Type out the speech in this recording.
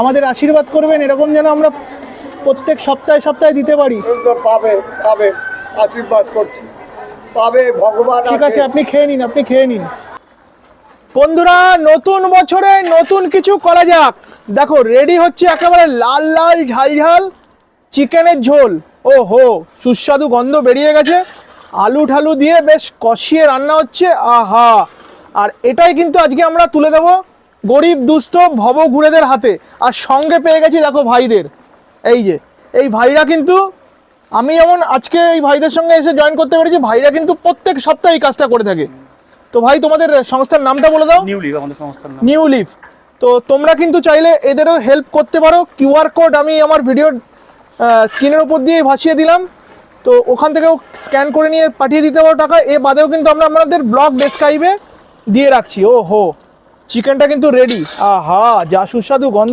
আমাদের আশীর্বাদ করবেন এরকম যেন আমরা প্রত্যেক সপ্তাহে সপ্তাহে দিতে পারি। পাবে পাবে, আশীর্বাদ করছি, পাবে ভগবান। ঠিক আছে, আপনি খেয়ে নিন, আপনি খেয়ে নিন। বন্ধুরা, নতুন বছরে নতুন কিছু করা যাক। দেখো রেডি হচ্ছে একেবারে লাল লাল ঝাল ঝাল চিকেনের ঝোল। ও হো, সুস্বাদু গন্ধ বেরিয়ে গেছে। আলু ঠালু দিয়ে বেশ কষিয়ে রান্না হচ্ছে, আহা। আর এটাই কিন্তু আজকে আমরা তুলে দেব গরিব দুস্থ ভবঘুরেদের হাতে। আর সঙ্গে পেয়ে গেছি দেখো ভাইদের, এই যে এই ভাইরা কিন্তু, আমি যেমন আজকে এই ভাইদের সঙ্গে এসে জয়েন করতে পেরেছি, ভাইরা কিন্তু প্রত্যেক সপ্তাহে এই কাজটা করে থাকে। তো ভাই তোমাদের সংস্থার নামটা বলে দাও। নিউ লিভ আমাদের সংস্থার নাম। New Live. তো তোমরা কিন্তু চাইলে এদেরও হেল্প করতে পারো। কিউআর কোড আমি আমার ভিডিওর স্ক্রিনের উপর দিয়ে ভাসিয়ে দিলাম, তো ওখান থেকেও স্ক্যান করে নিয়ে পাঠিয়ে দিতে পারো টাকা। এ বাদেও কিন্তু আমরা আমাদের ব্লগ ডেসক্রাইবে দিয়ে রাখছি। ও হো, চিকেনটা কিন্তু রেডি। আহা, যা সুস্বাদু গন্ধ।